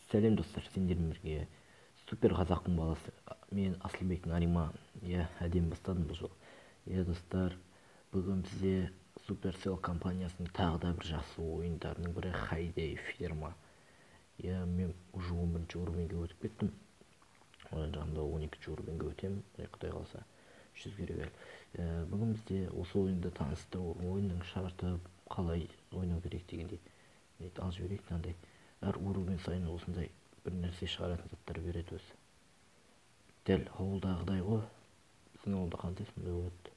Сәлем достар, сендермен бірге супер қазақтың баласы. Мен Асылбек Нариман. Әдем бастадым бұл жол. Достар, бүгін бізде Supercell компаниясының тағы да бір жақсы ойындарының бірі Hayday ферма. Мен уже 11-ші уровеньге өтіп кеттім. Жағында 12-ші уровеньге өтемін. Құдай қалса 100-ге келіп. Бүгін бізде осы ойынды таныстыру, ойынның шарты қалай ойнау керек дегендей. Алып жіберейік мынандай. Әр уровень сайын осындай бір нәрсе шығаратын заттар береді өзі. Дәл ауылдағыдай ғой. Біздің ауылда қандай сондай болады.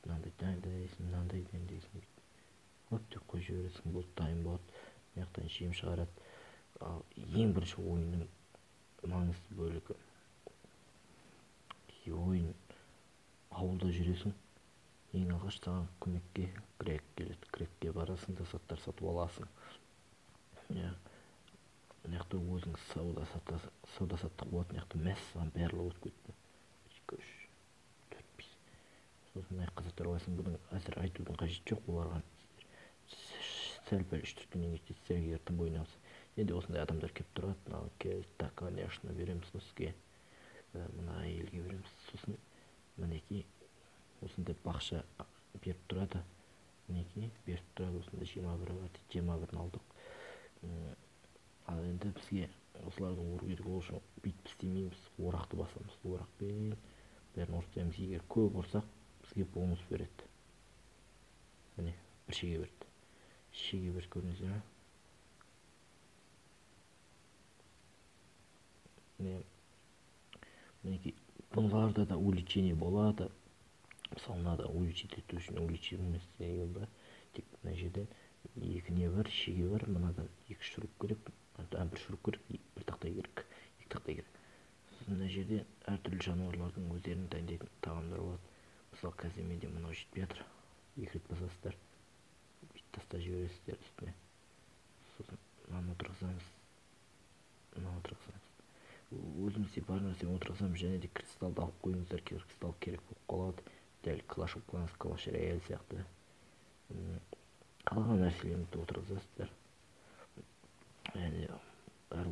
Мынандай дайындайсың, мынандай дайындайсың. Вот деп қойып жібересің, болды дайын болады. Мына жақтан жем шығарады. Ал ең бірінші ойынның маңызды бөлігі. Ойын ауылда жүресің. Ең алғаш саған көмекке крек келеді. Крекке барасың да заттар сатып аласың. Мына жақта өзің сауда саттық болады. Мына жақта мәссаған барлығы өтіп кетті. 2, 3, 4, 5. Сосын мына қызықтар аласың. Бұның әзір айтудың қажеті жоқ. Оларға сәл-пәл 3-4 күннен кейін сіздерге тым ойнамыз. Енді осындай адамдар келіп тұрады. Так, конечно, береміз сізге. Мына әйелге береміз. Сосын мінекей осындай бақша беріп тұрады. Мінекей беріп тұрады. Осында 21 бар. 21-ін алдық. Ал енді бізге осылардың ұру керек ол үшін бүйтіп істемейміз. Орақты басамыз. Орақпен бәрін ұртаймыз. Егер көп ұрсақ, бізге бонус береді. Міне, бір шеге берді. Шеге берді, көрдіңіздер ме? Мінекей, бұнларда да увеличение болады. Мысалы, мынада увеличить ету үшін увеличение бар. Тек мына жерден 2 не бар, шеге бар. Мынадан 2 шуруп керек. Бір шуруп керек, бір тақтай керек. 2 тақтай керек. Мына жерде әртүрлі жануарлардың өздерінің дайындайтын тағамдары болады. Мысалы, қазір менде мынау жетпей жатыр. 2 рет басасыздар. Бүйтіп тастап жібересіздер үстіне. Сосын мынаны отырғызамыз. Өзімізде бар нәрсені отырғызамыз. Және де кристалды алып қойыңыздар. Кристалл керек болып қалады. Дәл Clash of Clans, Clash Royale сияқты. Қалған нәрселерді отырғызасыздар. Және әр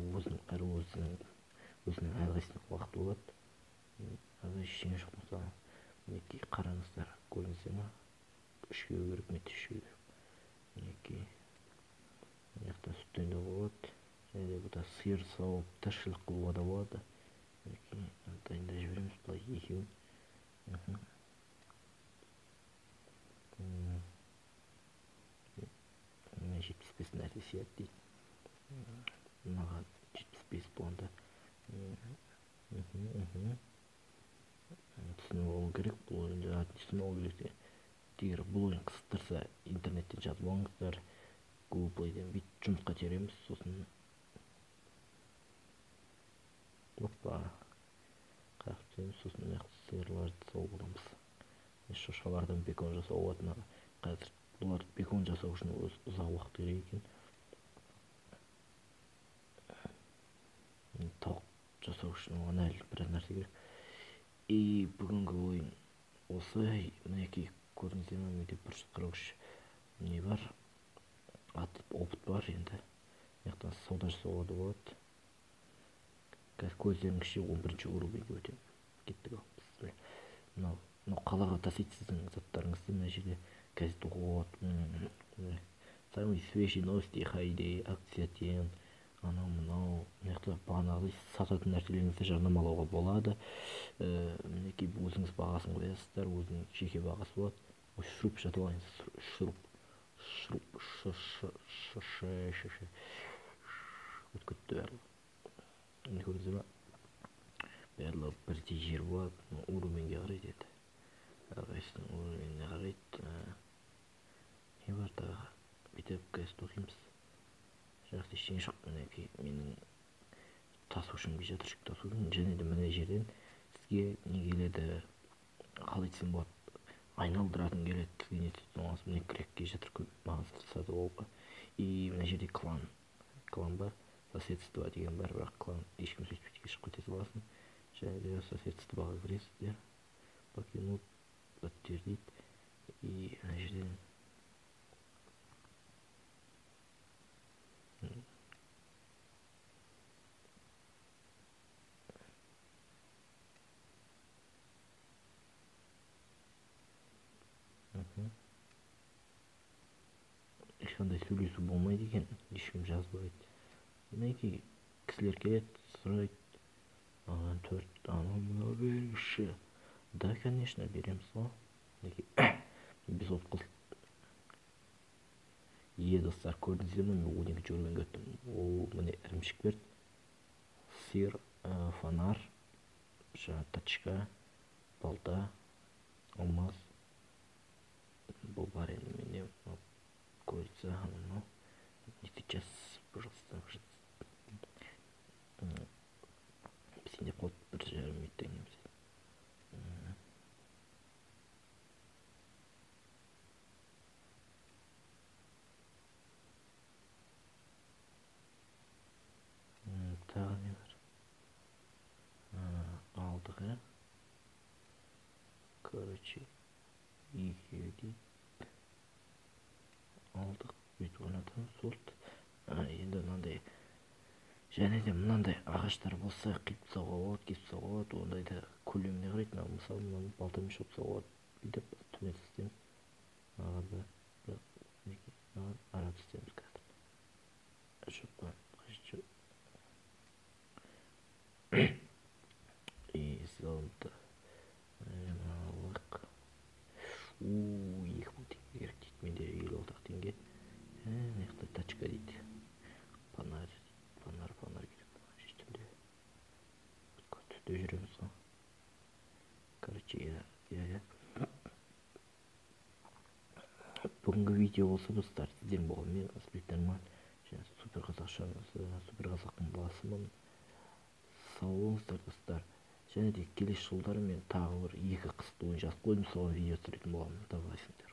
өзінің әрқайсының уақыты болады. Ештеңе жоқ мысалы. Мінекей қараңыздар, көрдіңіздер ме? 3-ге керек, мен 3-ге керек. Мінекей. Мына жақта сүттен де болады. Және де бұда сиыр сауып, тіршілік қылуға да болады. Мінекей, дайында жібереміз былай екеуін. Мына 75 нәрсе сияды дейді. Маған 75 болғанда түсініп алу керек. Бұл ойынды түсініп алу керек. Егер бұл ойын қызықтырса, интернеттен жазып алыңыздар. Google Play'ден бүйтіп жұмысқа тереміз. Сосын сосын сиырларды сауып аламыз. Шошқалардан бекон жасау болады. Қазір бұлар бекон жасау үшін ұзақ уақыт керек екен. Тауық жасау үшін оған әлі біраз нәрсе керек. Бүгінгі ойын осы. Мінекей көрдіңіздер ме? Менде 143 не бар. Опыт бар енді. Яқтан сауда жасауға да болады. Қазір көздерінің іші 11-ші уровеньге өтем. Кеттік ал. Мынау қалаға тасиды сіздің заттарыңызды. Мына жерде газет оқуға болады. Самые свежие новости Hayday, акция тен. Мынау. Мына жақта бағанағыдай сататын нәрселеріңізді жарнамалауға болады. Мінекей өзіңіз бағасын қоясыздар. Өзінің жеке бағасы болады. Шуруп жатып алайыныз. Шуруп. Өткітті бәрі. Мені көрдіңіздер ме? Барлығы бірдей жер болады. Уровеньге қарайды еді. Әрқайсының уровеньге қарайды. Не бар тағы? Бүйтіп газет оқимыз. Жақсы ештеңе жоқ. Мінекей менің тасушым келе жатыр. Тасудың және де мына жерден сізге не келеді? Қалай айтсам болады? Айналдыратын келеді. Сізге не істейтін оңасы? Міне крек келе жатыр. Маңызды сатып алуға. Мына жерде клан бар. Соседство деген бар, бірақ клан ешкім сөйтпейді, шығып кете саласың. Және де соседствоға кіресіздер. Покинут, подтвердить. Мына жерден ешқандай сөйлесу болмайды екен, ешкім жазбайды. Мінекей кісілер келеді, сұрайды, маған 4 анау мынау беріңізші. Да, конечно, береміз ғой. Мінекей біз достар, көрдіңіздер ме, мен 12 уровеньге өттім. Ол міне ірімшік берді, сыр, фонар, тачка, балта, алмаз. Бұл бар енді менде. Курица, ну, не сейчас, пожалуйста. Сенде қол бір жарым еттен неміз. Тағы не бар? Алдық, ә? Короче, екеу дейді. Алдық, бүйтіп ойнатамыз, болды. Енді мынандай, және де мынандай ағаштар болса қиып тастауға болады, кесіп тастауға болады. Ондайда көлеміне қарайды. Мысалы, мынаны балтамен шауып тастауға болады. Бүйтіп төмен тастаймыз. Маған да ара тастаймыз қазір. Жоқ, қажет жоқ. И салонда 2000 теңге керек дейді. Менде 50 теңге. Мына жақта тачка дейді. Фонар керек. Түнде жүреміз ғой. Короче, бүгінгі видео болса достар, сіздердің болған мен Асылбек Нарман, және супер қазақтың баласымын. Сау болыңыздар достар. Және де келесі жылдары мен тағы бір 2 қысқы ойын жазып қойдым, соған видео түсіретін боламын. Давайсыңдар.